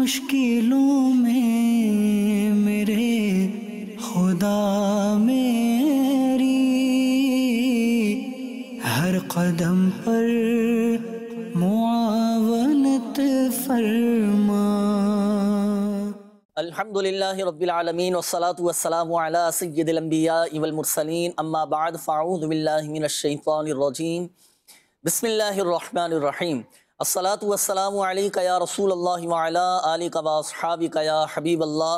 مشکلوں میں میرے خدا میری ہر قدم پر معاونت فرما۔ الحمدللہ رب العالمین والصلاة والسلام علی سید الانبیاء والمرسلین، اما بعد فاعوذ باللہ من الشیطان الرجیم، بسم اللہ الرحمن الرحیم۔ الصلاة والسلام علیکہ یا رسول اللہ وعلی آلکہ واصحابکہ یا حبیب اللہ۔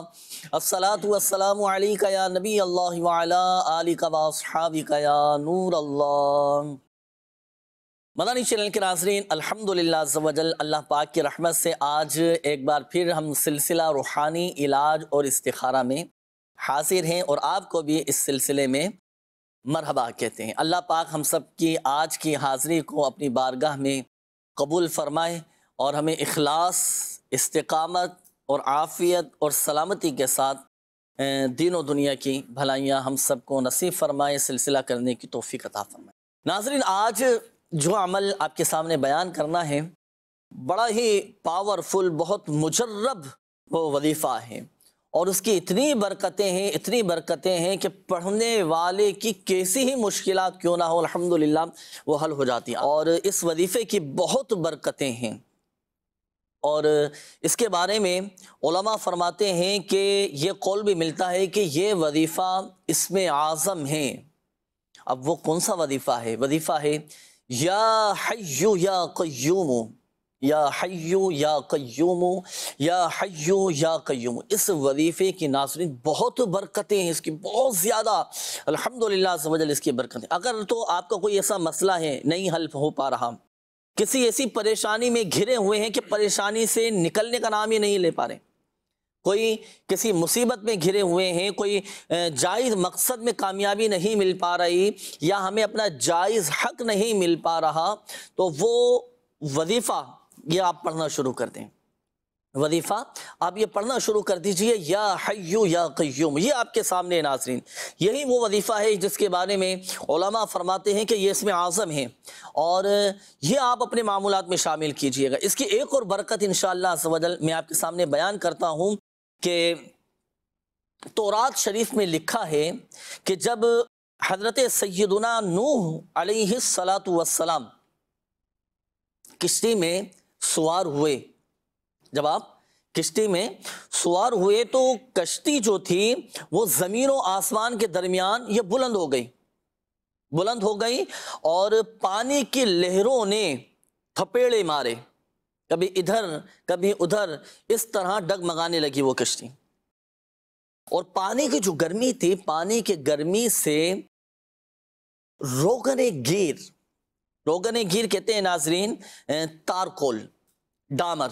الصلاة والسلام علیکہ یا نبی اللہ وعلی آلکہ واصحابکہ یا نور اللہ۔ مدنی چینل کے ناظرین، الحمدللہ عز و جل اللہ پاک کی رحمت سے آج ایک بار پھر ہم سلسلہ روحانی علاج اور استخارہ میں حاضر ہیں، اور آپ کو بھی اس سلسلے میں مرحبا کہتے ہیں۔ اللہ پاک ہم سب کی آج کی حاضری کو اپنی بارگاہ میں قبول فرمائے اور ہمیں اخلاص، استقامت اور عافیت اور سلامتی کے ساتھ دین و دنیا کی بھلائیاں ہم سب کو نصیب فرمائے، سلسلہ کرنے کی توفیق عطا فرمائے۔ ناظرین، آج جو عمل آپ کے سامنے بیان کرنا ہے بڑا ہی پاورفل، بہت مجرب وہ وظیفہ ہے، اور اس کی اتنی برکتیں ہیں کہ پڑھنے والے کی کیسی ہی مشکلات کیوں نہ ہو الحمدللہ وہ حل ہو جاتی ہیں، اور اس وظیفے کی بہت برکتیں ہیں۔ اور اس کے بارے میں علماء فرماتے ہیں کہ یہ قول بھی ملتا ہے کہ یہ وظیفہ اسم اعظم ہے۔ اب وہ کون سا وظیفہ ہے؟ وظیفہ ہے یا حی یا قیوم، یا حی یا قیوم، یا حی یا قیوم۔ اس وظیفے کی ناظرین بہت برکتیں ہیں، اس کی بہت زیادہ الحمدللہ عز و جل اس کی برکتیں۔ اگر تو آپ کا کوئی ایسا مسئلہ ہے نہیں حل ہو پا رہا، کسی ایسی پریشانی میں گھرے ہوئے ہیں کہ پریشانی سے نکلنے کا نام ہی نہیں لے پا رہے، کوئی کسی مصیبت میں گھرے ہوئے ہیں، کوئی جائز مقصد میں کامیابی نہیں مل پا رہی، یا ہمیں اپنا جائز حق نہیں مل پا رہا، تو وہ وظیفہ یہ آپ پڑھنا شروع کر دیں۔ وظیفہ آپ یہ پڑھنا شروع کر دیجئے، یا حی یا قیوم۔ یہ آپ کے سامنے ناظرین، یہی وہ وظیفہ ہے جس کے بارے میں علماء فرماتے ہیں کہ یہ اسم اعظم ہے، اور یہ آپ اپنے معمولات میں شامل کیجئے گا۔ اس کی ایک اور برکت انشاءاللہ عز و جل میں آپ کے سامنے بیان کرتا ہوں کہ تورات شریف میں لکھا ہے کہ جب حضرت سیدنا نوح علیہ السلام کشتی میں سوار ہوئے، جب آپ کشتی میں سوار ہوئے تو کشتی جو تھی وہ زمین و آسمان کے درمیان یہ بلند ہو گئی، اور پانی کی لہروں نے تھپیڑے مارے، کبھی ادھر کبھی ادھر، اس طرح ڈگمگانے لگی وہ کشتی۔ اور پانی کی جو گرمی تھی، پانی کی گرمی سے روغن گیر کہتے ہیں ناظرین تارکول، ڈامر،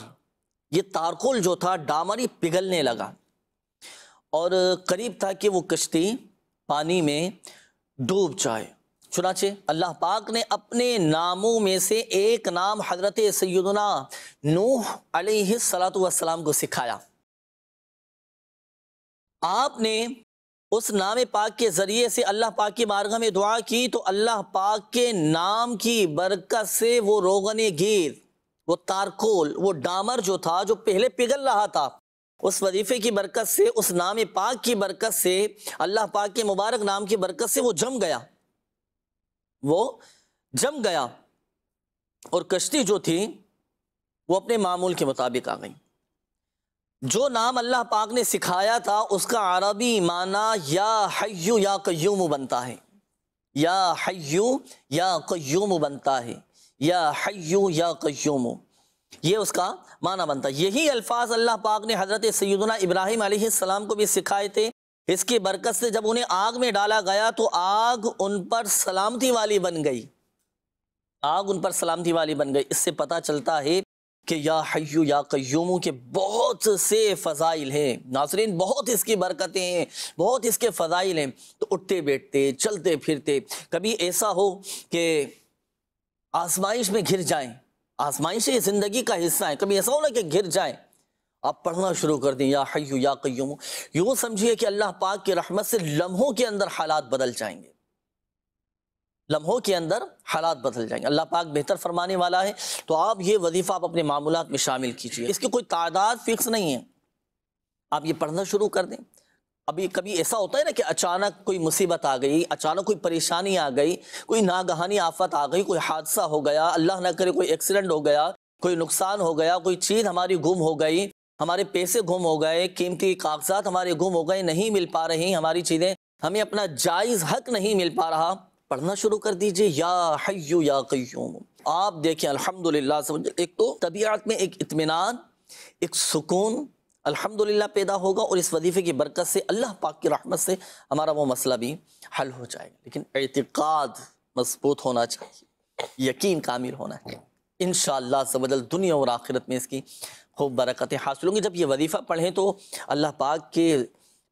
یہ تارکول جو تھا ڈامر ہی پگھلنے لگا، اور قریب تھا کہ وہ کشتی پانی میں ڈوب جائے۔ چنانچہ اللہ پاک نے اپنے ناموں میں سے ایک نام حضرت سیدنا نوح علیہ السلام کو سکھایا۔ آپ نے اس نام پاک کے ذریعے سے اللہ پاک کی بارگاہ میں دعا کی، تو اللہ پاک کے نام کی برکت سے وہ روغن گیر، وہ تارکول، وہ ڈامر جو تھا جو پہلے پگھل رہا تھا، اس وظیفے کی برکت سے، اس نام پاک کی برکت سے، اللہ پاک کے مبارک نام کی برکت سے وہ جم گیا، اور کشتی جو تھی وہ اپنے معمول کے مطابق آ گئی۔ جو نام اللہ پاک نے سکھایا تھا اس کا عربی معنی یا حی یا قیوم بنتا ہے، یا حی یا قیوم بنتا ہے، یا حی یا قیوم، یہ اس کا معنی بنتا ہے۔ یہی الفاظ اللہ پاک نے حضرت سیدنا ابراہیم علیہ السلام کو بھی سکھائے تھے۔ اس کی برکت سے جب انہیں آگ میں ڈالا گیا تو آگ ان پر سلامتی والی بن گئی، اس سے پتہ چلتا ہے کہ یا حی یا قیوم کے بہت سے فضائل ہیں ناظرین، بہت اس کی برکتیں ہیں، بہت اس کے فضائل ہیں۔ تو اٹھتے بیٹھتے، چلتے پھرتے، کبھی ایسا ہو کہ آزمائش میں گر جائیں، آزمائش یہ زندگی کا حصہ ہے، کبھی ایسا ہو نا کہ گر جائیں، آپ پڑھنا شروع کر دیں یا حی یا قیوم، یوں سمجھیے کہ اللہ پاک کی رحمت سے لمحوں کے اندر حالات بدل جائیں گے، لمحوں کے اندر حالات بدل جائیں گے۔ اللہ پاک بہتر فرمانے والا ہے، تو آپ یہ وظیفہ آپ اپنے معمولات میں شامل کیجئے۔ اس کی کوئی تعداد فکس نہیں ہے، آپ یہ پڑھنا شروع کر دیں۔ ابھی کبھی ایسا ہوتا ہے نا کہ اچانک کوئی مصیبت آ گئی، اچانک کوئی پریشانی آ گئی، کوئی ناگہانی آفت آ گئی، کوئی حادثہ ہو گیا، اللہ نہ کرے کوئی ایکسیڈنٹ ہو گیا، کوئی نقصان ہو گیا، کوئی چیز ہماری گم ہو گئی، ہمارے پیسے گم ہو گئے، قیمتی کاغذات ہمارے گم ہو گئے، نہیں مل پا رہی ہماری چیزیں، ہمیں اپنا جائز حق نہیں مل پا رہا، پڑھنا شروع کر دیجئے یا حی یا قیوم۔ آپ دیکھیں الحمدللہ ایک تو طبیعت میں ایک اطمینان، ایک سکون الحمدللہ پیدا ہوگا، اور اس وظیفے کی برکت سے اللہ پاک کی رحمت سے ہمارا وہ مسئلہ بھی حل ہو جائے گا۔ لیکن اعتقاد مضبوط ہونا چاہیے، یقین کامل ہونا ہے، انشاءاللہ عز و جل دنیا اور آخرت میں اس کی خوب برکتیں حاصل ہوں گی۔ جب یہ وظیفہ پڑھیں تو اللہ پاک کے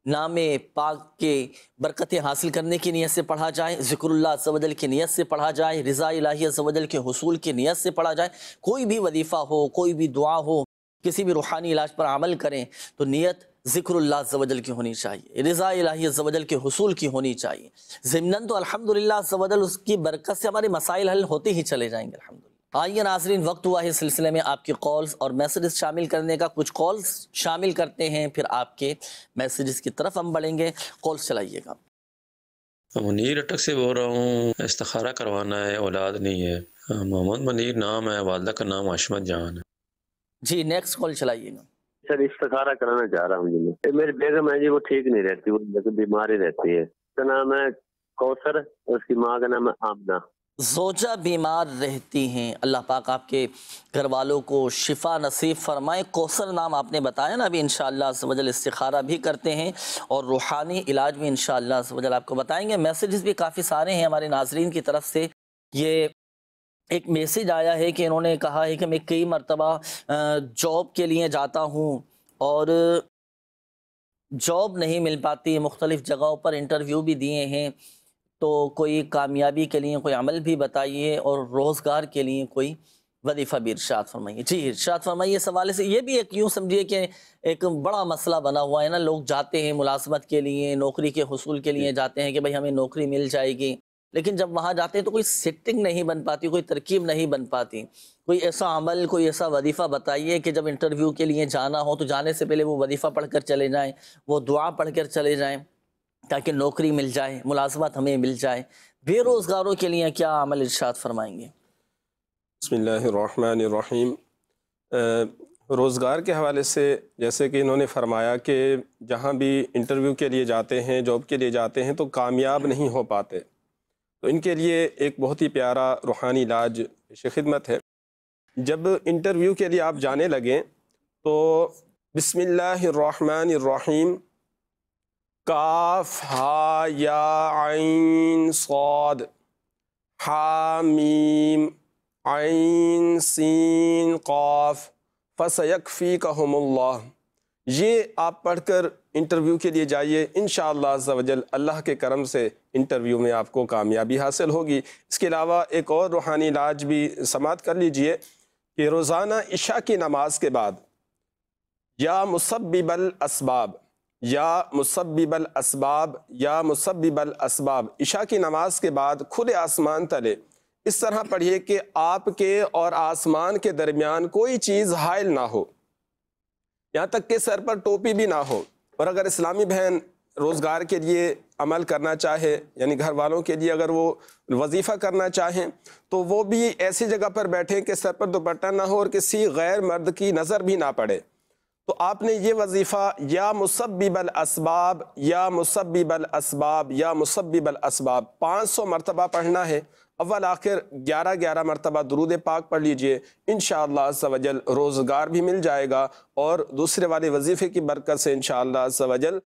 نام پاک کے برکتیں حاصل کرنے کی نیت سے پڑھا جائے، ذکر اللہ عز و جل کی نیت سے پڑھا جائے، رضا الہی عز و جل کے حصول کی نیت سے پڑھا جائے۔ کوئی بھی وظیفہ ہو، کوئی بھی دعا ہو، کسی بھی روحانی علاج پر عمل کریں تو نیت ذکر اللہ عز و جل کی ہونی چاہیے، رضا الہی عز و جل کے حصول کی ہونی چاہیے۔ ضمناً تو الحمدللہ عز و جل اس کی برکت سے ہمارے مسائل حل ہوتے ہی چلے جائیں گے الحمدللہ۔ آئیے ناظرین، وقت ہوا ہے سلسلے میں آپ کی کالز اور میسیجز شامل کرنے کا۔ کچھ کالز شامل کرتے ہیں، پھر آپ کے میسیجز کی طرف ہم بڑھیں گے۔ کالز چلائیے گا۔ منیر اٹک سے بول رہا ہوں، استخارہ کروانا ہے، اولاد نہیں ہے۔ محمد منیر نام ہے، والدہ کا نام عشمت جان ہے۔ جی نیکسٹ کال چلائیے گا۔ سر استخارہ کرانا چاہ رہا ہوں جی میں۔ میری بیگم ہے جی، وہ ٹھیک نہیں رہتی، وہ بیماری رہتی ہے۔ اس کا نام ہے کوثر، اس کی ماں کا نام ہے آمنہ۔ زوجہ بیمار رہتی ہیں، اللہ پاک آپ کے گھر والوں کو شفا نصیب فرمائے۔ کوثر نام آپ نے بتایا نا، ابھی انشاءاللہ عز و جل استخارہ بھی کرتے ہیں اور روحانی علاج بھی انشاءاللہ عز و جل آپ کو بتائیں گے۔ میسیجز بھی کافی سارے ہیں ہمارے ناظرین کی طرف سے۔ یہ ایک میسیج آیا ہے کہ انہوں نے کہا ہے کہ میں کئی مرتبہ جاب کے لیے جاتا ہوں اور جاب نہیں مل پاتی، مختلف جگہوں پر انٹرویو بھی دیے ہیں، تو کوئی کامیابی کے لیے کوئی عمل بھی بتائیے اور روزگار کے لیے کوئی وظیفہ بھی ارشاد فرمائیے۔ جی ارشاد فرمائیے۔ اس حوالے سے یہ بھی ایک یوں سمجھیے کہ ایک بڑا مسئلہ بنا ہوا ہے نا، لوگ جاتے ہیں ملازمت کے لیے، نوکری کے حصول کے لیے جاتے ہیں کہ بھئی ہمیں نوکری مل جائے گی، لیکن جب وہاں جاتے ہیں تو کوئی سیٹنگ نہیں بن پاتی، کوئی ترکیب نہیں بن پاتی۔ کوئی ایسا عمل، کوئی ایسا وظیفہ بتائیے کہ جب انٹرویو کے لیے جانا ہو تو جانے سے پہلے وہ وظیفہ پڑھ کر چلے جائیں، وہ دعا پڑھ کر چلے جائیں، تاکہ نوکری مل جائے، ملازمت ہمیں مل جائے۔ بے روزگاروں کے لیے کیا عمل ارشاد فرمائیں گے؟ بسم اللہ الرحمن الرحیم۔ روزگار کے حوالے سے جیسے کہ انہوں نے فرمایا کہ جہاں بھی انٹرویو کے لیے جاتے ہیں، جاب کے لیے جاتے ہیں تو کامیاب نہیں ہو پاتے، تو ان کے لیے ایک بہت ہی پیارا روحانی علاج پیش خدمت ہے۔ جب انٹرویو کے لیے آپ جانے لگیں تو بسم اللہ الرحمن الرحیم، کاف ہا یا عین صاد حا میم عین سین قاف فسیکفیکہم اللہ، یہ آپ پڑھ کر انٹرویو کے لیے جائیے، انشاءاللہ عز و جل اللہ کے کرم سے انٹرویو میں آپ کو کامیابی حاصل ہوگی۔ اس کے علاوہ ایک اور روحانی علاج بھی سماعت کر لیجئے کہ روزانہ عشاء کی نماز کے بعد یا مسبب الاسباب، یا مسبب الاسباب، یا مسبب الاسباب، عشاء کی نماز کے بعد کھلے آسمان تلے اس طرح پڑھیے کہ آپ کے اور آسمان کے درمیان کوئی چیز حائل نہ ہو، یہاں تک کہ سر پر ٹوپی بھی نہ ہو۔ اور اگر اسلامی بہن روزگار کے لیے عمل کرنا چاہے، یعنی گھر والوں کے لیے اگر وہ وظیفہ کرنا چاہیں تو وہ بھی ایسی جگہ پر بیٹھیں کہ سر پر دوپٹہ نہ ہو اور کسی غیر مرد کی نظر بھی نہ پڑے، تو آپ نے یہ وظیفہ یا مسبب الاسباب، یا مسبب الاسباب، یا مسبب الاسباب 500 مرتبہ پڑھنا ہے۔ اول آخر 11 مرتبہ درود پاک پڑھ لیجئے، انشاءاللہ عز و جل روزگار بھی مل جائے گا، اور دوسرے والے وظیفے کی برکت سے انشاءاللہ عز و جل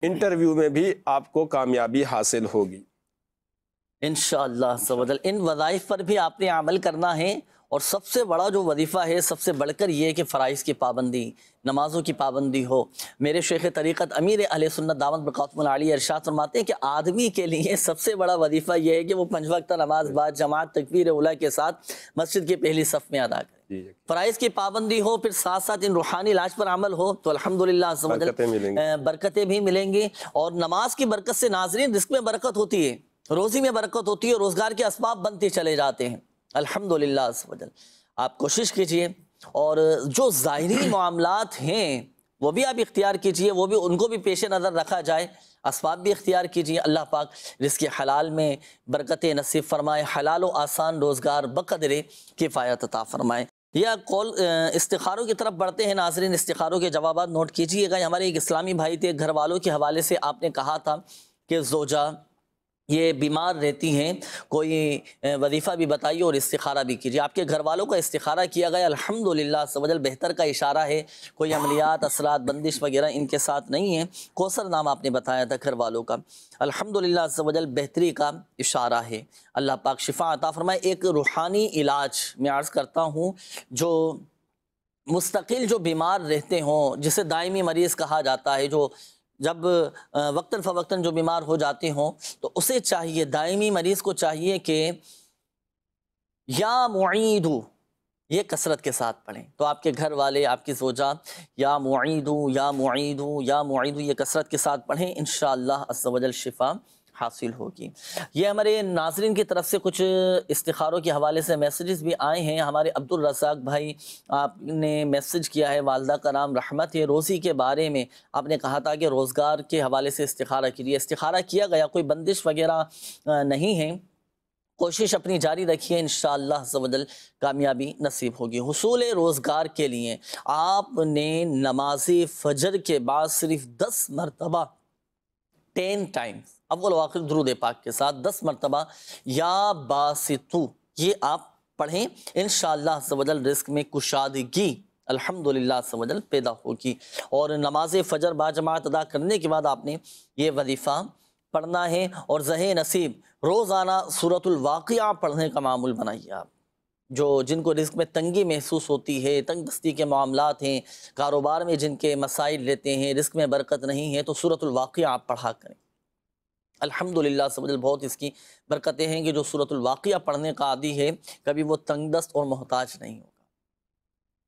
انٹرویو میں بھی آپ کو کامیابی حاصل ہوگی انشاءاللہ عز و جل۔ ان وظائف پر بھی آپ نے عمل کرنا ہے، اور سب سے بڑا جو وظیفہ ہے، سب سے بڑھ کر یہ کہ فرائض کی پابندی، نمازوں کی پابندی ہو۔ میرے شیخ طریقت امیر اہل سنت دامت برکاتہم العالیہ ارشاد فرماتے ہیں کہ آدمی کے لیے سب سے بڑا وظیفہ یہ ہے کہ وہ 5 وقتہ نماز بعد جماعت تکبیر اولیٰ کے ساتھ مسجد کے پہلی صف میں ادا کرے، فرائض کی پابندی ہو، پھر ساتھ ساتھ ان روحانی علاج پر عمل ہو، تو الحمدللہ برکتیں بھی ملیں گی، اور نماز کی برکت سے ناظرین رزق میں برکت ہوتی ہے۔ روزی میں برکت ہوتی ہے، روزگار کے اسباب بنتے چلے جاتے ہیں الحمدللہ عز و جل۔ آپ کوشش کیجئے اور جو ظاہری معاملات ہیں وہ بھی آپ اختیار کیجئے، وہ بھی ان کو بھی پیش نظر رکھا جائے، اسباب بھی اختیار کیجئے۔ اللہ پاک رزق حلال میں برکت نصیب فرمائے، حلال و آسان روزگار بقدر کفایت عطا فرمائے۔ یا قول استخاروں کی طرف بڑھتے ہیں ناظرین، استخاروں کے جوابات نوٹ کیجئے گا۔ ہمارے ایک اسلامی بھائی تھے، گھر والوں کے حوالے سے آپ نے کہا تھا کہ زوجہ یہ بیمار رہتی ہیں، کوئی وظیفہ بھی بتائیے اور استخارہ بھی کیجیے۔ آپ کے گھر والوں کا استخارہ کیا گیا، الحمدللہ عز و جل بہتر کا اشارہ ہے، کوئی عملیات اثرات بندش وغیرہ ان کے ساتھ نہیں ہے۔ کوثر نام آپ نے بتایا تھا گھر والوں کا، الحمدللہ عز و جل بہتری کا اشارہ ہے، اللہ پاک شفا عطا فرمائے۔ ایک روحانی علاج میں عرض کرتا ہوں، جو مستقل جو بیمار رہتے ہوں، جسے دائمی مریض کہا جاتا ہے، جو جب وقتاً فوقتاً جو بیمار ہو جاتے ہوں تو اسے چاہیے، دائمی مریض کو چاہیے کہ یا معیدو یہ کثرت کے ساتھ پڑھیں۔ تو آپ کے گھر والے، آپ کی زوجہ یا معیدو یا معیدو یا معیدو یہ کثرت کے ساتھ پڑھیں، انشاءاللہ عز و جل شفا حاصل ہوگی۔ یہ ہمارے ناظرین کی طرف سے کچھ استخاروں کے حوالے سے میسیجز بھی آئے ہیں۔ ہمارے عبدالرزاق بھائی، آپ نے میسیج کیا ہے، والدہ کا نام رحمت ہے، روزی کے بارے میں آپ نے کہا تھا کہ روزگار کے حوالے سے استخارہ کیجیے۔ استخارہ کیا گیا، کوئی بندش وغیرہ نہیں ہے، کوشش اپنی جاری رکھیے، انشاءاللہ عز و جل کامیابی نصیب ہوگی۔ حصول روزگار کے لیے آپ نے نماز فجر کے بعد صرف 10 مرتبہ 10 ٹائمز اول و آخر درود پاک کے ساتھ 10 مرتبہ یا باسطو یہ آپ پڑھیں، انشاءاللہ عز و جل رزق میں کشادگی الحمدللہ عز و جل پیدا ہوگی۔ اور نماز فجر باجماعت ادا کرنے کے بعد آپ نے یہ وظیفہ پڑھنا ہے، اور زہ نصیب روزانہ سورۃ الواقعہ پڑھنے کا معمول بنائیے۔ آپ جن کو رزق میں تنگی محسوس ہوتی ہے، تنگ دستی کے معاملات ہیں، کاروبار میں جن کے مسائل رہتے ہیں، رزق میں برکت نہیں ہے، تو سورۃ الواقعہ آپ پڑھا کریں۔ الحمدللہ عز و جل بہت اس کی برکتیں ہیں کہ جو سورۃ الواقعہ پڑھنے کا عادی ہے کبھی وہ تنگ دست اور محتاج نہیں ہوگا۔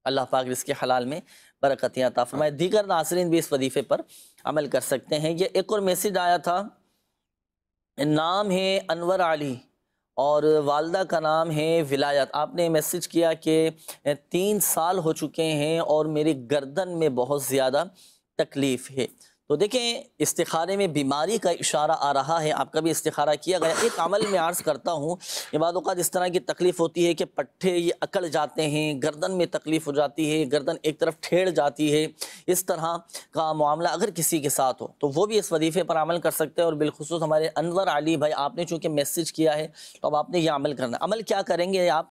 اللہ پاک رزق حلال میں برکتیں عطا فرمائے۔ دیگر ناظرین بھی اس وظیفے پر عمل کر سکتے ہیں۔ یہ ایک اور میسیج آیا تھا، نام ہے انور علی اور والدہ کا نام ہے ولایت۔ آپ نے میسیج کیا کہ 3 سال ہو چکے ہیں اور میری گردن میں بہت زیادہ تکلیف ہے۔ تو دیکھیں، استخارے میں بیماری کا اشارہ آ رہا ہے، آپ کا بھی استخارہ کیا گیا۔ ایک عمل میں عرض کرتا ہوں، یہ بعض اوقات اس طرح کی تکلیف ہوتی ہے کہ پٹھے یہ اکڑ جاتے ہیں، گردن میں تکلیف ہو جاتی ہے، گردن ایک طرف ٹھیڑ جاتی ہے، اس طرح کا معاملہ اگر کسی کے ساتھ ہو تو وہ بھی اس وظیفے پر عمل کر سکتے ہیں۔ اور بالخصوص ہمارے انور علی بھائی، آپ نے چونکہ میسیج کیا ہے تو اب آپ نے یہ عمل کرنا ہے۔ عمل کیا کریں گے آپ؟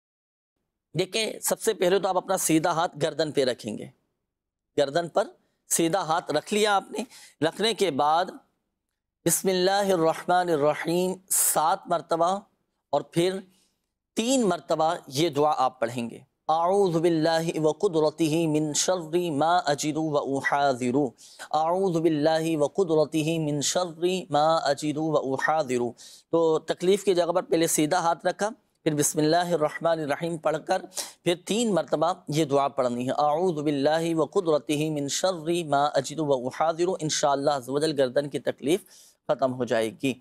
دیکھیں، سب سے پہلے تو آپ اپنا سیدھا ہاتھ گردن پہ رکھیں گے، گردن پر سیدھا ہاتھ رکھ لیا آپ نے۔ رکھنے کے بعد بسم اللہ الرحمن الرحیم 7 مرتبہ اور پھر 3 مرتبہ یہ دعا آپ پڑھیں گے، اعوذ باللہ وقدرتہ من شر ما اجد واحاذر، اعوذ باللہ وقدرتہ من شر ما اجد واحاذر۔ تو تکلیف کی جگہ پر پہلے سیدھا ہاتھ رکھا، پھر بسم اللہ الرحمن الرحیم پڑھ کر پھر 3 مرتبہ یہ دعا پڑھنی ہے، اعوذ باللہ وقدرتہ من شر ما اجد واحاذر۔ انشاءاللہ عز و جل گردن کی تکلیف ختم ہو جائے گی۔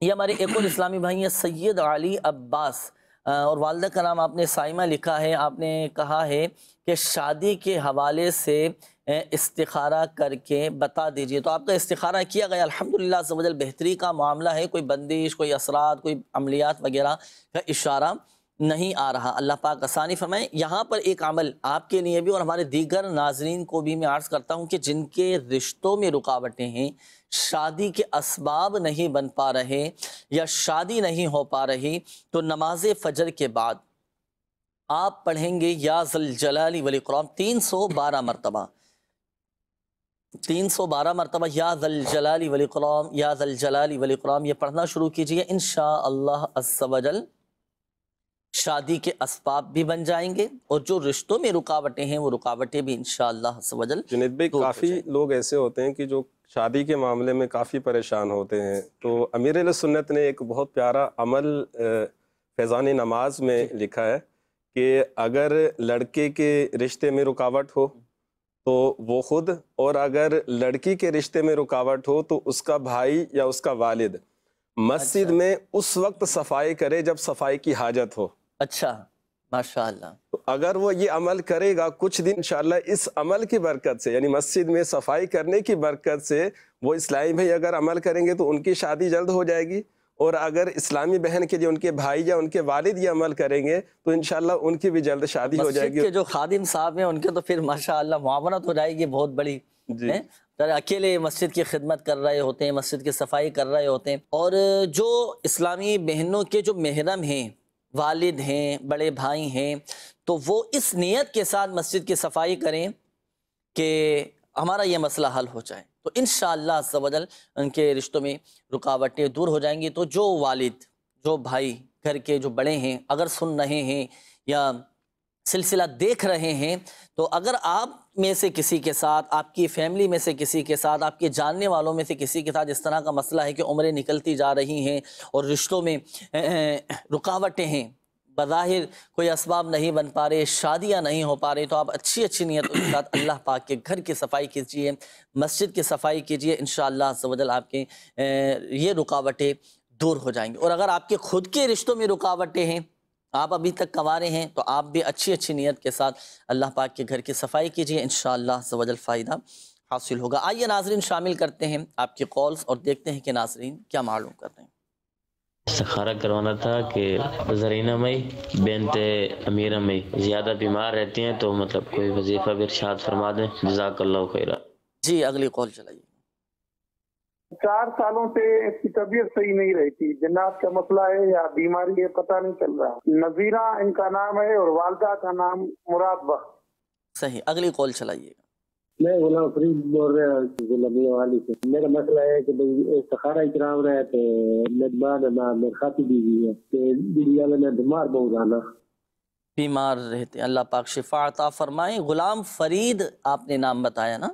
یہ ہمارے ایک اور اسلامی بھائی ہیں سید علی عباس، اور والدہ کا نام آپ نے سائمہ لکھا ہے۔ آپ نے کہا ہے کہ شادی کے حوالے سے استخارہ کر کے بتا دیجئے۔ تو آپ کا استخارہ کیا گیا، الحمدللہ عز و جل بہتری کا معاملہ ہے، کوئی بندش، کوئی اثرات، کوئی عملیات وغیرہ کا اشارہ نہیں آ رہا۔ اللہ پاک آسانی فرمائے۔ یہاں پر ایک عمل آپ کے لیے بھی اور ہمارے دیگر ناظرین کو بھی میں عرض کرتا ہوں کہ جن کے رشتوں میں رکاوٹیں ہیں، شادی کے اسباب نہیں بن پا رہے یا شادی نہیں ہو پا رہی، تو نماز فجر کے بعد آپ پڑھیں گے یا ذی الجلال والاکرام 312 مرتبہ، 312 مرتبہ یا ذی الجلال والاکرام، یا ذی الجلال والاکرام یہ پڑھنا شروع کیجئے۔ انشاءاللہ عز و جل شادی کے اسباب بھی بن جائیں گے، اور جو رشتوں میں رکاوٹیں ہیں وہ رکاوٹیں بھی انشاءاللہ عز و جل جنید بھائی، کافی لوگ ایسے ہوتے ہیں کہ جو شادی کے معاملے میں کافی پریشان ہوتے ہیں، تو امیر اہل سنت نے ایک بہت پیارا عمل فیضان نماز میں لکھا ہے کہ اگر لڑکے کے رشتے میں رکاوٹ ہو تو وہ خود، اور اگر لڑکی کے رشتے میں رکاوٹ ہو تو اس کا بھائی یا اس کا والد مسجد میں اس وقت صفائی کرے جب صفائی کی حاجت ہو۔ اچھا، ماشاءاللہ۔ تو اگر وہ یہ عمل کرے گا کچھ دن، انشاءاللہ اس عمل کی برکت سے، یعنی مسجد میں صفائی کرنے کی برکت سے، وہ اسلامی بھائی اگر عمل کریں گے تو ان کی شادی جلد ہو جائے گی، اور اگر اسلامی بہن کے لیے ان کے بھائی یا ان کے والد یہ عمل کریں گے تو انشاءاللہ ان کی بھی جلد شادی ہو جائے مسجد گی۔ کے جو خادم صاحب ہیں ان کے تو پھر ماشاءاللہ معاونت ہو جائے گی بہت بڑی۔ جی اکیلے مسجد کی خدمت کر رہے ہوتے ہیں، مسجد کی صفائی کر رہے ہوتے ہیں، اور جو اسلامی بہنوں کے جو محرم ہیں، والد ہیں، بڑے بھائی ہیں، تو وہ اس نیت کے ساتھ مسجد کی صفائی کریں کہ ہمارا یہ مسئلہ حل ہو جائے، تو انشاءاللہ عز و جل ان کے رشتوں میں رکاوٹیں دور ہو جائیں گی۔ تو جو والد، جو بھائی گھر کے جو بڑے ہیں، اگر سن رہے ہیں یا سلسلہ دیکھ رہے ہیں، تو اگر آپ میں سے کسی کے ساتھ، آپ کی فیملی میں سے کسی کے ساتھ، آپ کے جاننے والوں میں سے کسی کے ساتھ اس طرح کا مسئلہ ہے کہ عمریں نکلتی جا رہی ہیں اور رشتوں میں رکاوٹیں ہیں، بظاہر کوئی اسباب نہیں بن پا رہے، شادیاں نہیں ہو پا رہی، تو آپ اچھی نیت کے ساتھ اللہ پاک کے گھر کی صفائی کیجئے، مسجد کی صفائی کیجئے، انشاءاللہ عز و جل آپ کے یہ رکاوٹیں دور ہو جائیں گی۔ اور اگر آپ کے خود کے رشتوں میں رکاوٹیں ہیں، آپ ابھی تک کنوارے ہیں، تو آپ بھی اچھی نیت کے ساتھ اللہ پاک کے گھر کی صفائی کیجئے، انشاءاللہ عز و جل فائدہ حاصل ہوگا۔ آئیے ناظرین شامل کرتے ہیں آپ کے کالز اور دیکھتے ہیں کہ ناظرین کیا معلوم کرتے ہیں۔ استخارہ کروانا تھا کہ زرینہ مئی بنت امیر مئی زیادہ بیمار رہتی ہیں، تو مطلب کوئی وظیفہ بھی ارشاد فرما دیں، جزاک اللہ خیرہ۔ جی اگلی کال چلائیے۔ 4 سالوں سے اس کی طبیعت صحیح نہیں رہتی، جنات کا مسئلہ ہے یا بیماری ہے پتہ نہیں چل رہا۔ نذیرہ ان کا نام ہے اور والدہ کا نام مراد بخش۔ صحیح، اگلی کال چلائیے گا۔ میں غلام فرید بول رہا ہوں ضلع والی سے۔ میرا مسئلہ ہے کہ استخارہ کرام رہے تو میرے خاطی بیوی ہے کہ بیوی والا میں بیمار بہت آنا، بیمار رہتے ہیں، اللہ پاک شفا عطا فرمائیں۔ غلام فرید آپ نے نام بتایا نا،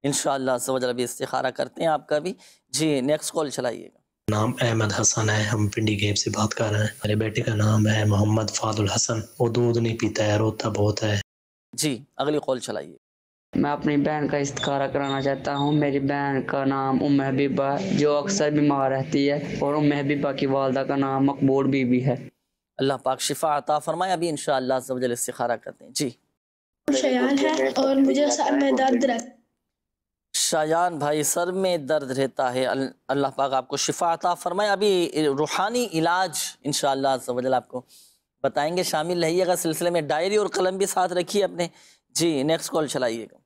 انشاءاللہ عز و جل ابھی استخارہ کرتے ہیں آپ کا بھی۔ جی نیکسٹ کال چلائیے گا۔ نام احمد حسن ہے، ہم پنڈی گیپ سے بات کر رہے ہیں۔ میرے بیٹے کا نام ہے محمد فاضل حسن، وہ دودھ نہیں پیتا ہے، روتا بہت ہے۔ جی اگلی کال چلائیے۔ میں اپنی بہن کا استخارہ کرانا چاہتا ہوں۔ میری بہن کا نام ام حبیبہ ہے، جو اکثر بیمار رہتی ہے، اور ام حبیبہ کی والدہ کا نام مقبول بی بی ہے۔ اللہ پاک شفا عطا فرمائے۔ ابھی انشاءاللہ عز و جل استخارہ کرتے ہیں۔ جی شیان ہے اور مجھے سر میں درد رہتا ہے۔ شایان بھائی سر میں درد رہتا ہے، اللہ پاک آپ کو شفا عطا فرمائے۔ ابھی روحانی علاج انشاءاللہ عز و جل آپ کو بتائیں گے، شامل رہیے گا سلسلے میں، ڈائری اور قلم بھی ساتھ رکھیے اپنے۔ جی نیکسٹ کال چلائیے گا۔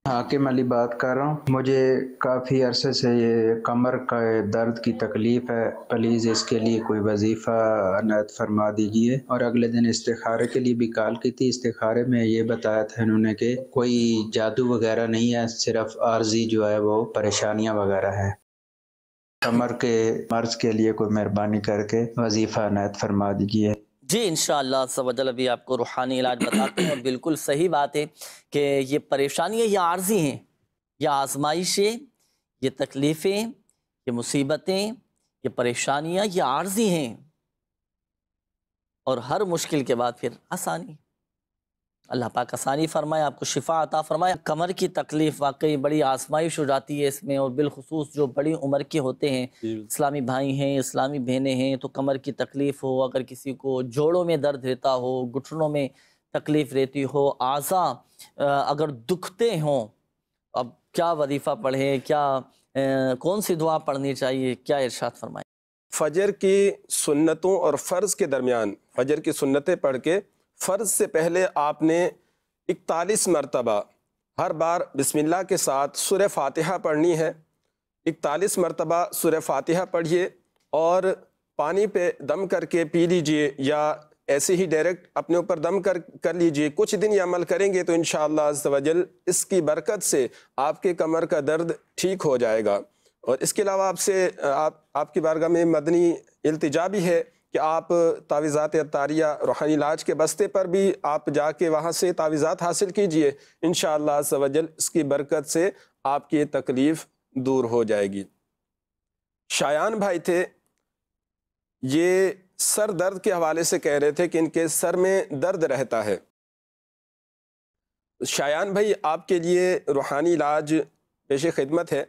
حاکم علی بات کر رہا ہوں۔ مجھے کافی عرصے سے یہ کمر کا درد کی تکلیف ہے، پلیز اس کے لیے کوئی وظیفہ عنایت فرما دیجئے۔ اور اگلے دن استخارے کے لیے بھی کال کی تھی، استخارے میں یہ بتایا تھا انہوں نے کہ کوئی جادو وغیرہ نہیں ہے، صرف عارضی جو ہے وہ پریشانیاں وغیرہ ہیں۔ کمر کے مرض کے لیے کوئی مہربانی کر کے وظیفہ عنایت فرما دیجئے۔ جی انشاءاللہ عز و جل ابھی آپ کو روحانی علاج بتاتے ہیں، اور بالکل صحیح بات ہے کہ یہ پریشانیاں یہ عارضی ہیں، یہ آزمائشیں، یہ تکلیفیں، یہ مصیبتیں، یہ پریشانیاں یہ عارضی ہیں، اور ہر مشکل کے بعد پھر آسانی۔ اللہ پاک آسانی فرمائے، آپ کو شفا عطا فرمائے۔ کمر کی تکلیف واقعی بڑی آزمائش ہو جاتی ہے اس میں، اور بالخصوص جو بڑی عمر کے ہوتے ہیں، اسلامی بھائی ہیں، اسلامی بہنیں ہیں، تو کمر کی تکلیف ہو، اگر کسی کو جوڑوں میں درد رہتا ہو، گھٹنوں میں تکلیف رہتی ہو، اعضاء اگر دکھتے ہوں، اب کیا وظیفہ پڑھیں، کیا کون سی دعا پڑھنی چاہیے، کیا ارشاد فرمائیں؟ فجر کی سنتوں اور فرض کے درمیان فجر کی سنتیں پڑھ کے فرض سے پہلے آپ نے 41 مرتبہ ہر بار بسم اللہ کے ساتھ سورہ فاتحہ پڑھنی ہے۔ 41 مرتبہ سورہ فاتحہ پڑھیے، اور پانی پہ دم کر کے پی لیجئے، یا ایسے ہی ڈائریکٹ اپنے اوپر دم کر لیجئے۔ کچھ دن یہ عمل کریں گے تو انشاءاللہ عز و جل اس کی برکت سے آپ کے کمر کا درد ٹھیک ہو جائے گا۔ اور اس کے علاوہ آپ کی بارگاہ میں مدنی التجا بھی ہے کہ آپ تعویذات عطاریہ روحانی علاج کے بستے پر بھی آپ جا کے وہاں سے تعویذات حاصل کیجئے، انشاءاللہ عز و جل اس کی برکت سے آپ کی تکلیف دور ہو جائے گی۔ شایان بھائی تھے، یہ سر درد کے حوالے سے کہہ رہے تھے کہ ان کے سر میں درد رہتا ہے۔ شایان بھائی آپ کے لیے روحانی علاج پیش خدمت ہے۔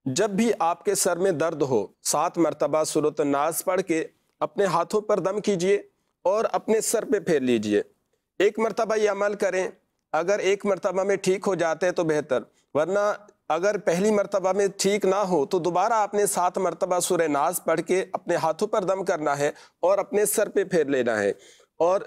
جب بھی آپ کے سر میں درد ہو 7 مرتبہ سورۃ الناس پڑھ کے اپنے ہاتھوں پر دم کیجئے اور اپنے سر پہ پھیر لیجئے۔ 1 مرتبہ یہ عمل کریں، اگر 1 مرتبہ میں ٹھیک ہو جاتے ہیں تو بہتر، ورنہ اگر پہلی مرتبہ میں ٹھیک نہ ہو تو دوبارہ آپ نے 7 مرتبہ سورہ ناس پڑھ کے اپنے ہاتھوں پر دم کرنا ہے اور اپنے سر پہ پھیر لینا ہے، اور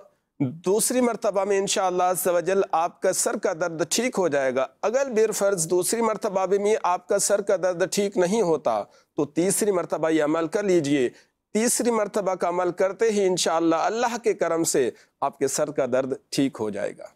دوسری مرتبہ میں انشاءاللہ عز و جل آپ کا سر کا درد ٹھیک ہو جائے گا۔ اگر بالفرض دوسری مرتبہ میں آپ کا سر کا درد ٹھیک نہیں ہوتا تو تیسری مرتبہ یہ عمل کر لیجئے۔ تیسری مرتبہ کا عمل کرتے ہی انشاءاللہ اللہ کے کرم سے آپ کے سر کا درد ٹھیک ہو جائے گا۔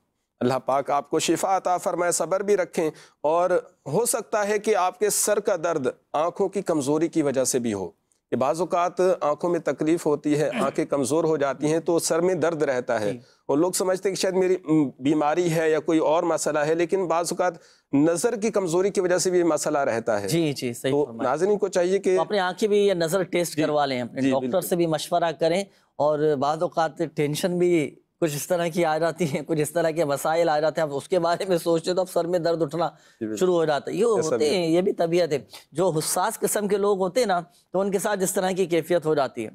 اللہ پاک آپ کو شفا عطا فرمائے، صبر بھی رکھیں، اور ہو سکتا ہے کہ آپ کے سر کا درد آنکھوں کی کمزوری کی وجہ سے بھی ہو، کہ بعض اوقات آنکھوں میں تکلیف ہوتی ہے، آنکھیں کمزور ہو جاتی ہیں تو سر میں درد رہتا ہے، اور لوگ سمجھتے ہیں کہ شاید میری بیماری ہے یا کوئی اور مسئلہ ہے، لیکن بعض اوقات نظر کی کمزوری کی وجہ سے بھی مسئلہ رہتا ہے۔ جی جی صحیح تو فرمایا۔ ناظرین کو چاہیے کہ اپنے آنکھیں بھی یا نظر ٹیسٹ کروا لیں، اپنے ڈاکٹر سے بھی مشورہ کریں، اور بعض اوقات ٹینشن بھی کچھ اس طرح کی آ جاتی ہے، کچھ اس طرح کے مسائل آ جاتے ہیں، اب اس کے بارے میں سوچتے تو اب سر میں درد اٹھنا شروع ہو جاتا ہے۔ یہ ہوتے ہیں، یہ بھی طبیعت ہے، جو حساس قسم کے لوگ ہوتے ہیں نا تو ان کے ساتھ اس طرح کی کیفیت ہو جاتی ہے۔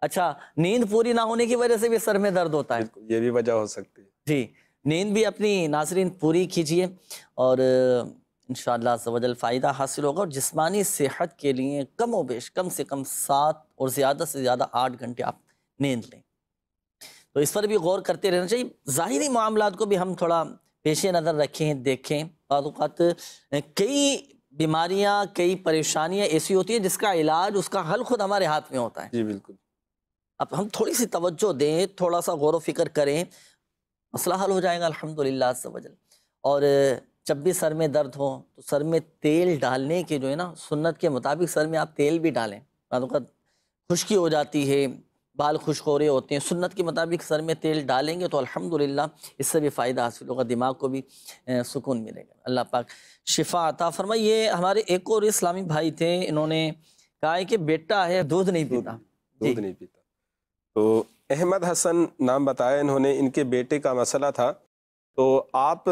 اچھا، نیند پوری نہ ہونے کی وجہ سے بھی سر میں درد ہوتا ہے، یہ بھی وجہ ہو سکتی ہے۔ جی، نیند بھی اپنی ناظرین پوری کیجئے، اور انشاءاللہ عز و جل فائدہ حاصل ہوگا، اور جسمانی صحت کے لیے کم و بیش کم سے کم 7 اور زیادہ سے زیادہ 8 گھنٹے آپ نیند لیں، تو اس پر بھی غور کرتے رہنا چاہیے۔ ظاہری معاملات کو بھی ہم تھوڑا پیش نظر رکھیں، دیکھیں۔ بعض اوقات کئی بیماریاں، کئی پریشانیاں ایسی ہوتی ہیں جس کا علاج، اس کا حل خود ہمارے ہاتھ میں ہوتا ہے۔ جی بالکل۔ اب ہم تھوڑی سی توجہ دیں، تھوڑا سا غور و فکر کریں، مسئلہ حل ہو جائے گا الحمدللہ عز و جل۔ اور جب بھی سر میں درد ہو تو سر میں تیل ڈالنے کے جو ہے نا، سنت کے مطابق سر میں آپ تیل بھی ڈالیں۔ بعض اوقات خشکی ہو جاتی ہے، بال خشک ہو رہے ہوتے ہیں، سنت کے مطابق سر میں تیل ڈالیں گے تو الحمدللہ اس سے بھی فائدہ حاصل ہوگا، دماغ کو بھی سکون ملے گا۔ اللہ پاک شفا عطا فرمائے۔ یہ ہمارے ایک اور اسلامی بھائی تھے، انہوں نے کہا ہے کہ بیٹا ہے دودھ نہیں پیتا، دودھ نہیں پیتا، تو احمد حسن نام بتایا انہوں نے، ان کے بیٹے کا مسئلہ تھا۔ تو آپ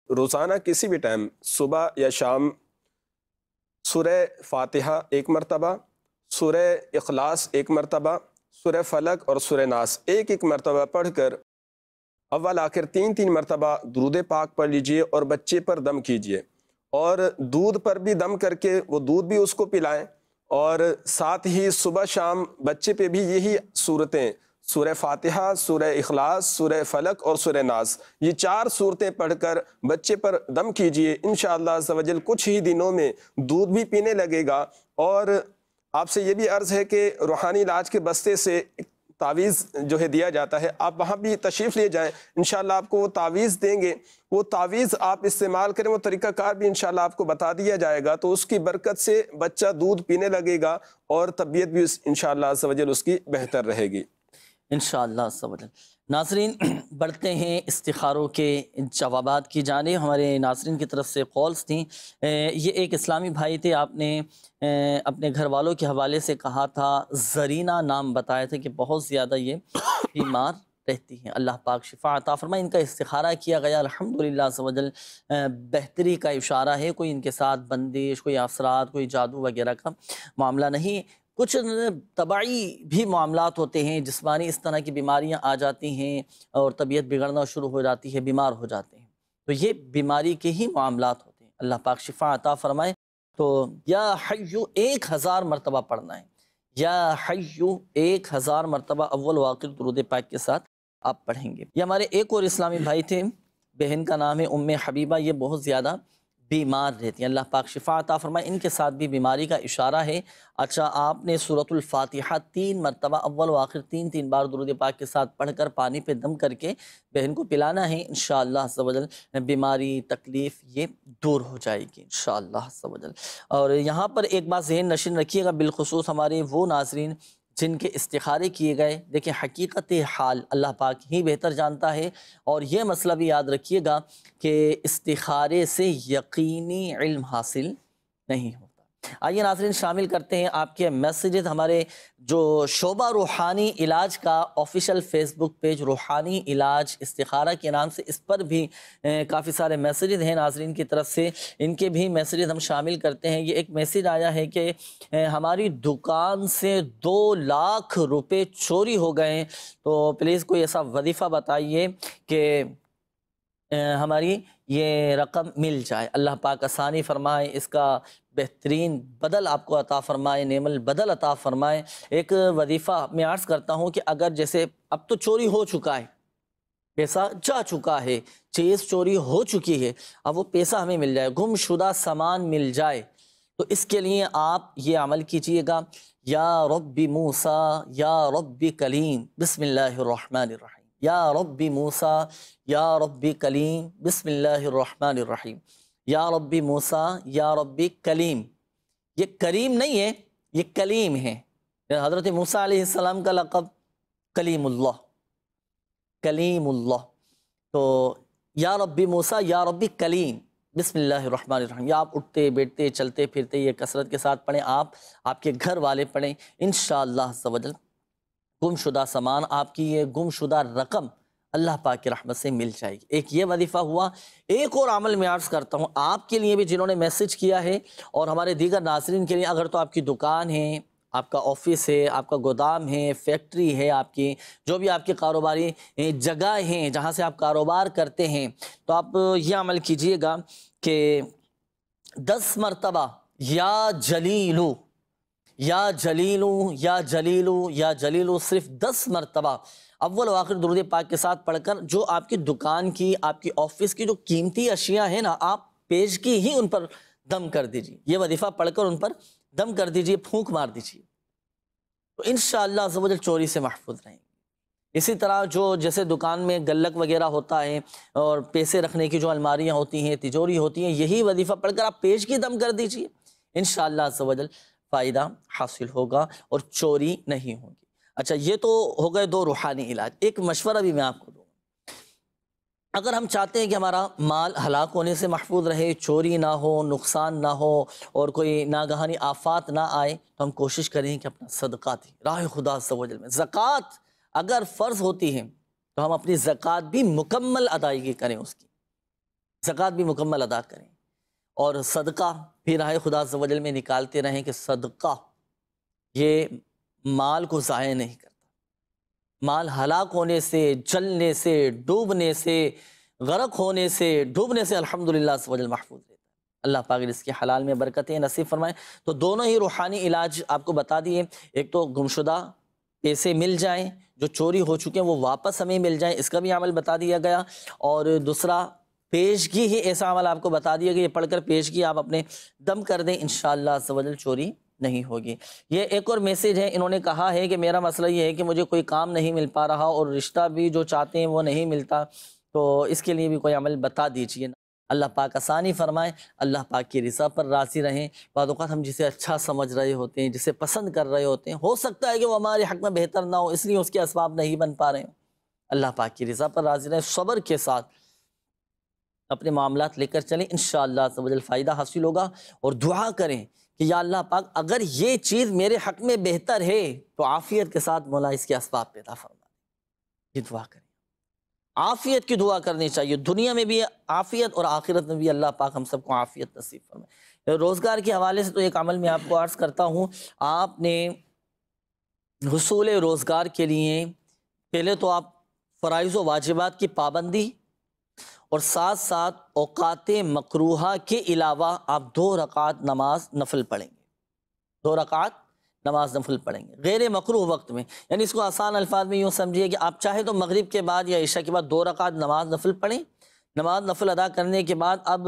روزانہ کسی بھی ٹائم صبح یا شام سورہ فاتحہ 1 مرتبہ، سورہ اخلاص 1 مرتبہ، سورہ فلق اور سورہ ناس 1 مرتبہ پڑھ کر اول آخر 3 مرتبہ درود پاک پڑھ لیجئے، اور بچے پر دم کیجئے، اور دودھ پر بھی دم کر کے وہ دودھ بھی اس کو پلائیں، اور ساتھ ہی صبح شام بچے پہ بھی یہی صورتیں، سورہ فاتحہ، سورہ اخلاص، سورہ فلق اور سورہ ناس، یہ 4 صورتیں پڑھ کر بچے پر دم کیجئے۔ انشاءاللہ عز و جل کچھ ہی دنوں میں دودھ بھی پینے لگے گا۔ اور آپ سے یہ بھی عرض ہے کہ روحانی علاج کے بستے سے تعویذ جو ہے دیا جاتا ہے، آپ وہاں بھی تشریف لے جائیں، انشاءاللہ آپ کو وہ تعویذ دیں گے، وہ تعویذ آپ استعمال کریں، وہ طریقہ کار بھی انشاءاللہ آپ کو بتا دیا جائے گا، تو اس کی برکت سے بچہ دودھ پینے لگے گا، اور طبیعت بھی انشاءاللہ عز و جل اس کی بہتر رہے گی انشاءاللہ عز و جل۔ ناظرین بڑھتے ہیں استخاروں کے جوابات کی جانب۔ ہمارے ناظرین کی طرف سے کالز تھیں، یہ ایک اسلامی بھائی تھے، آپ نے اپنے گھر والوں کے حوالے سے کہا تھا، زرینہ نام بتایا تھا کہ بہت زیادہ یہ بیمار رہتی ہیں، اللہ پاک شفا عطا فرمائے۔ ان کا استخارہ کیا گیا، الحمدللہ عز و جل بہتری کا اشارہ ہے، کوئی ان کے ساتھ بندش، کوئی اثرات، کوئی جادو وغیرہ کا معاملہ نہیں۔ کچھ طبعی بھی معاملات ہوتے ہیں، جسمانی اس طرح کی بیماریاں آ جاتی ہیں اور طبیعت بگڑنا شروع ہو جاتی ہے، بیمار ہو جاتے ہیں، تو یہ بیماری کے ہی معاملات ہوتے ہیں، اللہ پاک شفا عطا فرمائے۔ تو یا حیو 1000 مرتبہ پڑھنا ہے، یا حیو 1000 مرتبہ اول و آخر درود پاک کے ساتھ آپ پڑھیں گے۔ یہ ہمارے ایک اور اسلامی بھائی تھے، بہن کا نام ہے ام حبیبہ، یہ بہت زیادہ بیمار رہتی ہیں، اللہ پاک شفا عطا فرمائے۔ ان کے ساتھ بھی بیماری کا اشارہ ہے۔ اچھا، آپ نے سورۃ الفاتحہ 3 مرتبہ اول و آخر 3 بار درود پاک کے ساتھ پڑھ کر پانی پہ دم کر کے بہن کو پلانا ہے، انشاءاللہ عز و جل بیماری تکلیف یہ دور ہو جائے گی انشاءاللہ عز و جل۔ اور یہاں پر ایک بات ذہن نشین رکھیے گا، بالخصوص ہمارے وہ ناظرین جن کے استخارے کیے گئے، دیکھیں حقیقت حال اللہ پاک ہی بہتر جانتا ہے، اور یہ مسئلہ بھی یاد رکھیے گا کہ استخارے سے یقینی علم حاصل نہیں ہوتا۔ آئیے ناظرین شامل کرتے ہیں آپ کے میسیجز. ہمارے جو شعبہ روحانی علاج کا آفیشیل فیس بک پیج روحانی علاج استخارہ کے نام سے، اس پر بھی کافی سارے میسیجز ہیں ناظرین کی طرف سے، ان کے بھی میسیجز ہم شامل کرتے ہیں. یہ ایک میسیج آیا ہے کہ ہماری دکان سے 2 لاکھ روپے چوری ہو گئے ہیں، تو پلیز کوئی ایسا وظیفہ بتائیے کہ ہماری یہ رقم مل جائے. اللہ پاک آسانی فرمائے، اس کا بہترین بدل آپ کو عطا فرمائے، نعم البدل عطا فرمائے. ایک وظیفہ میں عرض کرتا ہوں کہ اگر جیسے اب تو چوری ہو چکا ہے، پیسہ جا چکا ہے، چیز چوری ہو چکی ہے، اب وہ پیسہ ہمیں مل جائے، گم شدہ سامان مل جائے، تو اس کے لیے آپ یہ عمل کیجئے گا. یا رب موسیٰ یا رب کلیم بسم اللہ الرحمن الرحیم. یا رب موسیٰ یا رب کلیم بسم اللہ الرحمن الرحیم. یا رب موسیٰ یا رب کلیم. یہ کریم نہیں ہے، یہ کلیم ہے. حضرت موسیٰ علیہ السلام کا لقب کلیم اللہ، کلیم اللہ. تو یا رب موسیٰ یا رب کلیم بسم اللہ الرحمن الرحیم. یا آپ اٹھتے بیٹھتے چلتے پھرتے یہ کثرت کے ساتھ پڑھیں، آپ کے گھر والے پڑھیں، انشاءاللہ عز و جل گم شدہ سامان، آپ کی یہ گم شدہ رقم اللہ پاک کی رحمت سے مل جائے گی. ایک یہ وظیفہ ہوا. ایک اور عمل میں عرض کرتا ہوں آپ کے لیے بھی جنہوں نے میسج کیا ہے، اور ہمارے دیگر ناظرین کے لیے. اگر تو آپ کی دکان ہے، آپ کا آفس ہے، آپ کا گودام ہے، فیکٹری ہے، آپ کی جو بھی آپ کی کاروباری جگہ ہیں جہاں سے آپ کاروبار کرتے ہیں، تو آپ یہ عمل کیجئے گا کہ 10 مرتبہ یا جلیلو یا جلیلو یا جلیلو یا جلیلو، صرف 10 مرتبہ اول و آخر درود پاک کے ساتھ پڑھ کر جو آپ کی دکان کی، آپ کی آفس کی جو قیمتی اشیاء ہیں نا، آپ پیش کی ہی ان پر دم کر دیجیے. یہ وظیفہ پڑھ کر ان پر دم کر دیجیے، پھونک مار دیجیے، تو انشاءاللہ عز و جل چوری سے محفوظ رہیں گے. اسی طرح جو جیسے دکان میں گلک وغیرہ ہوتا ہے اور پیسے رکھنے کی جو الماریاں ہوتی ہیں، تجوری ہوتی ہیں، یہی وظیفہ پڑھ کر آپ پیش کی دم کر دیجیے، انشاءاللہ عز و جل فائدہ حاصل ہوگا اور چوری نہیں ہوگی. اچھا، یہ تو ہو گئے 2 روحانی علاج. ایک مشورہ بھی میں آپ کو دوں گا. اگر ہم چاہتے ہیں کہ ہمارا مال ہلاک ہونے سے محفوظ رہے، چوری نہ ہو، نقصان نہ ہو اور کوئی ناگہانی آفات نہ آئے، تو ہم کوشش کریں کہ اپنا صدقہ دیں راہ خدا عز و جل میں. زکوٰۃ اگر فرض ہوتی ہے تو ہم اپنی زکوٰۃ بھی مکمل ادائیگی کریں، اس کی زکوٰۃ بھی مکمل ادا کریں، اور صدقہ بھی راہ خدا عز و جل میں نکالتے رہیں کہ صدقہ یہ مال کو ضائع نہیں کرتا. مال ہلاک ہونے سے، جلنے سے، ڈوبنے سے، غرق ہونے سے، ڈوبنے سے الحمدللہ عز و جل محفوظ رہتا ہے. اللہ پاک اس کے حلال میں برکتیں نصیب فرمائیں. تو دونوں ہی روحانی علاج آپ کو بتا دیے. ایک تو گمشدہ پیسے مل جائیں، جو چوری ہو چکے ہیں وہ واپس ہمیں مل جائیں، اس کا بھی عمل بتا دیا گیا. اور دوسرا پیشگی ہی ایسا عمل آپ کو بتا دیا کہ یہ پڑھ کر پیشگی آپ اپنے دم کر دیں، انشاءاللہ عز و جل چوری نہیں ہوگی. یہ ایک اور میسیج ہے. انہوں نے کہا ہے کہ میرا مسئلہ یہ ہے کہ مجھے کوئی کام نہیں مل پا رہا اور رشتہ بھی جو چاہتے ہیں وہ نہیں ملتا، تو اس کے لیے بھی کوئی عمل بتا دیجیے. اللہ پاک آسانی فرمائے، اللہ پاک کی رضا پر راضی رہیں. بعض اوقات ہم جسے اچھا سمجھ رہے ہوتے ہیں، جسے پسند کر رہے ہوتے ہیں، ہو سکتا ہے کہ وہ ہمارے حق میں بہتر نہ ہو، اس لیے اس کے اسباب نہیں بن پا رہے ہیں. اللہ پاک کی رضا پر راضی رہیں، صبر کے ساتھ اپنے معاملات لے کر چلیں، انشاءاللہ عز و جل فائدہ حاصل ہوگا. اور دعا کریں کہ یا اللہ پاک اگر یہ چیز میرے حق میں بہتر ہے تو عافیت کے ساتھ مولا اس کے اسباب پیدا فرما. یہ دعا کریں، عافیت کی دعا کرنی چاہیے، دنیا میں بھی عافیت اور آخرت میں بھی اللہ پاک ہم سب کو عافیت نصیب فرمائے. روزگار کے حوالے سے تو ایک عمل میں آپ کو عرض کرتا ہوں. آپ نے حصول روزگار کے لیے پہلے تو آپ فرائض و واجبات کی پابندی اور ساتھ ساتھ اوقات مکروہہ کے علاوہ آپ 2 رکعت نماز نفل پڑھیں گے. 2 رکعت نماز نفل پڑھیں گے غیر مکروہ وقت میں. یعنی اس کو آسان الفاظ میں یوں سمجھیے کہ آپ چاہے تو مغرب کے بعد یا عشاء کے بعد 2 رکعت نماز نفل پڑھیں. نماز نفل ادا کرنے کے بعد اب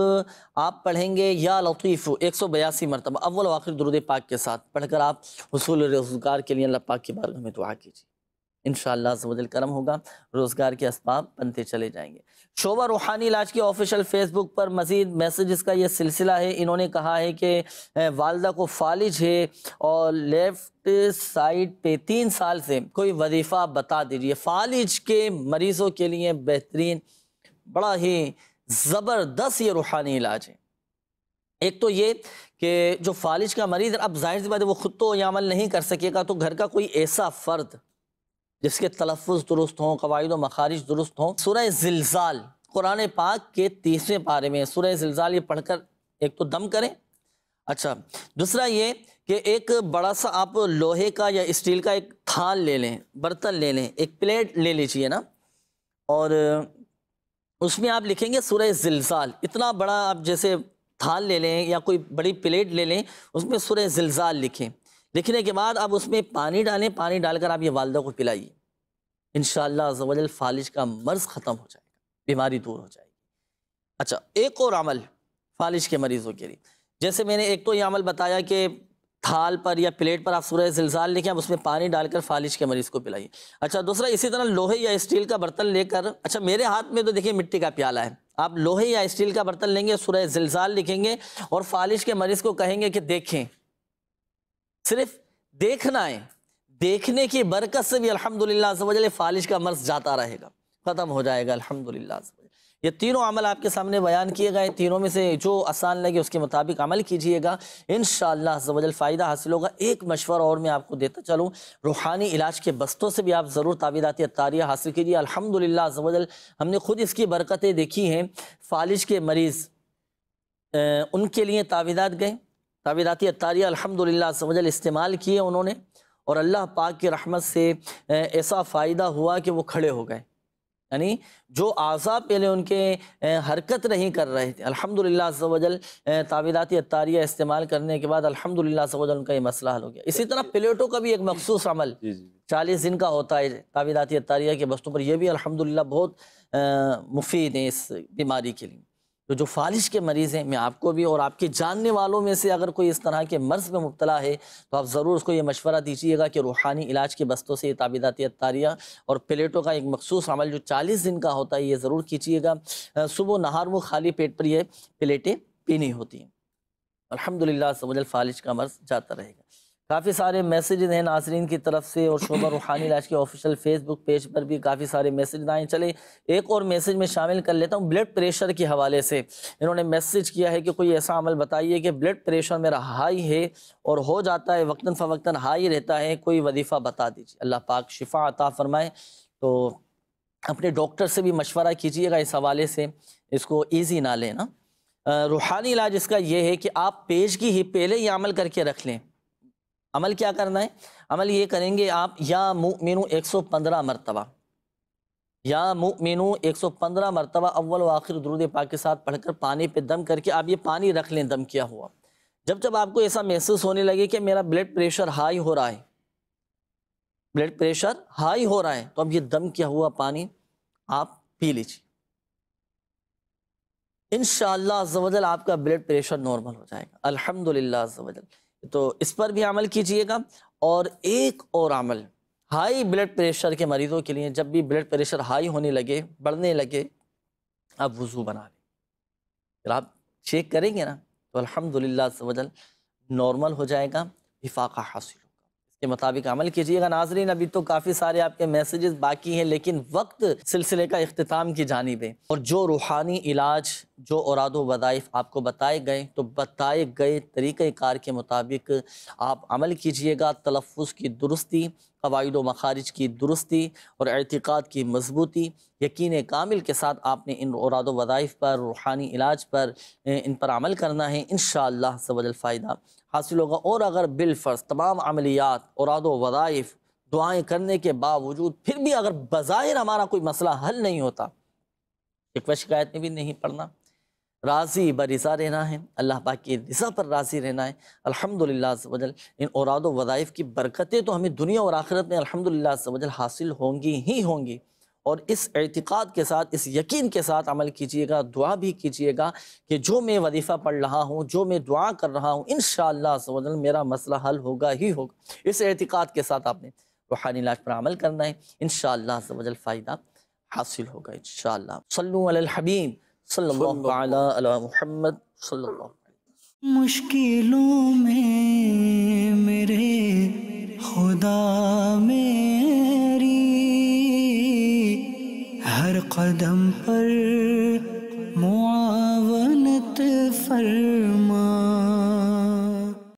آپ پڑھیں گے یا لطیف 182 مرتبہ اول و آخر درود پاک کے ساتھ پڑھ کر آپ حصول روزگار کے لیے اللہ پاک کی بارگاہ میں دعا کیجیے. انشاءاللہ عز و جل کرم ہوگا، روزگار کے اسباب بنتے چلے جائیں گے. شعبہ روحانی علاج کی آفیشیل فیس بک پر مزید میسیجز کا یہ سلسلہ ہے. انہوں نے کہا ہے کہ والدہ کو فالج ہے اور لیفٹ سائڈ پہ 3 سال سے کوئی وظیفہ بتا دیجیے. فالج کے مریضوں کے لیے بہترین، بڑا ہی زبردست یہ روحانی علاج ہے. ایک تو یہ کہ جو فالج کا مریض، اب ظاہر سی بات ہے وہ خود تو یہ عمل نہیں کر سکے گا، تو گھر کا کوئی ایسا فرد جس کے تلفظ درست ہوں، قواعد و مخارج درست ہوں، سورہ زلزال قرآن پاک کے 30ویں پارے میں سورہ زلزال یہ پڑھ کر ایک تو دم کریں۔ اچھا، دوسرا یہ کہ ایک بڑا سا آپ لوہے کا یا اسٹیل کا ایک تھال لے لیں، برتن لے لیں، ایک پلیٹ لے لیجئے نا، اور اس میں آپ لکھیں گے سورہ زلزال۔ اتنا بڑا آپ جیسے تھال لے لیں یا کوئی بڑی پلیٹ لے لیں، اس میں سورہ زلزال لکھیں۔ لکھنے کے بعد آپ اس میں پانی ڈالیں، پانی ڈال کر آپ یہ والدہ کو پلائیے، انشاءاللہ عز و جل فالج کا مرض ختم ہو جائے گا، بیماری دور ہو جائے گی۔ اچھا، ایک اور عمل فالج کے مریضوں کے لیے، جیسے میں نے ایک تو یہ عمل بتایا کہ تھال پر یا پلیٹ پر آپ سورہ زلزال لکھیں، آپ اس میں پانی ڈال کر فالج کے مریض کو پلائیے۔ اچھا، دوسرا اسی طرح لوہے یا اسٹیل کا برتن لے کر، اچھا میرے ہاتھ میں تو دیکھیں مٹی کا پیالہ ہے، آپ لوہے یا اسٹیل کا برتن لیں گے، سورہ زلزال لکھیں گے اور فالج کے مریض کو کہیں گے کہ دیکھیں، صرف دیکھنا ہے، دیکھنے کی برکت سے بھی الحمدللہ عز و جل فالج کا مرض جاتا رہے گا، ختم ہو جائے گا الحمدللہ عز و جل۔ یہ تینوں عمل آپ کے سامنے بیان کیے گئے، تینوں میں سے جو آسان لگے اس کے مطابق عمل کیجئے گا، انشاءاللہ عز و جل فائدہ حاصل ہوگا۔ ایک مشورہ اور میں آپ کو دیتا چلوں، روحانی علاج کے بستوں سے بھی آپ ضرور تعویذات عطاریہ حاصل کیجئے۔ الحمدللہ عز و جل ہم نے خود اس کی برکتیں دیکھی ہیں۔ فالج کے مریض ان کے لیے تعویذات گئے، تعویذات عطاریہ الحمدللہ عز و جل استعمال کیے انہوں نے، اور اللہ پاک کی رحمت سے ایسا فائدہ ہوا کہ وہ کھڑے ہو گئے، یعنی جو اعضاء پہلے ان کے حرکت نہیں کر رہے تھے، الحمدللہ عز و جل تعویذات عطاریہ استعمال کرنے کے بعد الحمدللہ عز و جل ان کا یہ مسئلہ حل ہو گیا۔ اسی طرح پلیٹوں کا بھی ایک مخصوص عمل 40 دن کا ہوتا ہے تعویذات عطاریہ کے بستوں پر، یہ بھی الحمدللہ بہت مفید ہیں اس بیماری کے لیے۔ تو جو فالج کے مریض ہیں، میں آپ کو بھی اور آپ کے جاننے والوں میں سے اگر کوئی اس طرح کے مرض میں مبتلا ہے تو آپ ضرور اس کو یہ مشورہ دیجیے گا کہ روحانی علاج کے بستوں سے یہ تعویذات عطاریہ اور پلیٹوں کا ایک مخصوص عمل جو 40 دن کا ہوتا ہے یہ ضرور کیجیے گا۔ صبح نہار وہ خالی پیٹ پر یہ پلیٹیں پینی ہوتی ہیں، الحمدللہ عز و جل فالج کا مرض جاتا رہے گا۔ کافی سارے میسیجز ہیں ناظرین کی طرف سے، اور شعبہ روحانی علاج کے آفیشیل فیس بک پیج پر بھی کافی سارے میسیج آئے ہیں۔ چلے ایک اور میسیج میں شامل کر لیتا ہوں، بلڈ پریشر کے حوالے سے انہوں نے میسیج کیا ہے کہ کوئی ایسا عمل بتائیے کہ بلڈ پریشر میرا ہائی ہے اور ہو جاتا ہے وقتاً فوقتاً ہائی رہتا ہے، کوئی وظیفہ بتا دیجیے، اللہ پاک شفا عطا فرمائے۔ تو اپنے ڈاکٹر سے بھی مشورہ کیجیے گا اس حوالے سے، اس کو ایزی نہ لیں نا۔ روحانی علاج اس کا یہ ہے کہ آپ پیج کی ہی پہلے یہ عمل کر کے رکھ لیں۔ عمل کیا کرنا ہے؟ عمل یہ کریں گے آپ، یا مؤمنو 115 مرتبہ، یا مؤمنو 115 مرتبہ اول و آخر درود پاک کے ساتھ پڑھ کر پانی پہ دم کر کے آپ یہ پانی رکھ لیں دم کیا ہوا۔ جب آپ کو ایسا محسوس ہونے لگے کہ میرا بلڈ پریشر ہائی ہو رہا ہے، بلڈ پریشر ہائی ہو رہا ہے، تو اب یہ دم کیا ہوا پانی آپ پی لیجیے، انشاءاللہ عز و جل آپ کا بلڈ پریشر نارمل ہو جائے گا الحمدللہ عز و جل۔ تو اس پر بھی عمل کیجئے گا۔ اور ایک اور عمل ہائی بلڈ پریشر کے مریضوں کے لیے، جب بھی بلڈ پریشر ہائی ہونے لگے، بڑھنے لگے، آپ وضو بنا لیں، پھر آپ چیک کریں گے نا تو الحمدللہ عز و جل نارمل ہو جائے گا، افاقہ حاصل ہوگا۔ اس کے مطابق عمل کیجئے گا ناظرین۔ ابھی تو کافی سارے آپ کے میسیجز باقی ہیں، لیکن وقت سلسلے کا اختتام کی جانب ہے، اور جو روحانی علاج، جو اوراد و وظائف آپ کو بتائے گئے، تو بتائے گئے طریقہ کار کے مطابق آپ عمل کیجئے گا۔ تلفظ کی درستی، قواعد و مخارج کی درستی اور اعتقاد کی مضبوطی، یقین کامل کے ساتھ آپ نے ان اوراد و وظائف پر، روحانی علاج پر، ان پر عمل کرنا ہے، انشاءاللہ عز و جل فائدہ حاصل ہوگا۔ اور اگر بالفرض تمام عملیات، اوراد و وظائف، دعائیں کرنے کے باوجود پھر بھی اگر بظاہر ہمارا کوئی مسئلہ حل نہیں ہوتا، شکوہ شکایت میں بھی نہیں پڑنا، راضی برضا رہنا ہے، اللہ پاک کی رضا پر راضی رہنا ہے، الحمدللہ عز و جل ان اوراد و وظائف کی برکتیں تو ہمیں دنیا اور آخرت میں الحمدللہ عز و جل حاصل ہوں گی ہی ہوں گی۔ اور اس اعتقاد کے ساتھ، اس یقین کے ساتھ عمل کیجئے گا، دعا بھی کیجئے گا کہ جو میں وظیفہ پڑھ رہا ہوں، جو میں دعا کر رہا ہوں، انشاءاللہ عز و جل میرا مسئلہ حل ہوگا ہی ہوگا۔ اس اعتقاد کے ساتھ آپ نے روحانی علاج پر عمل کرنا ہے، انشاءاللہ عز و جل فائدہ حاصل ہوگا انشاءاللہ۔ صلو علی الحبیب صلی اللہ علی محمد صلی اللہ علیہ وسلم۔ مشکلوں میں میرے خدا میری، ہر قدم پر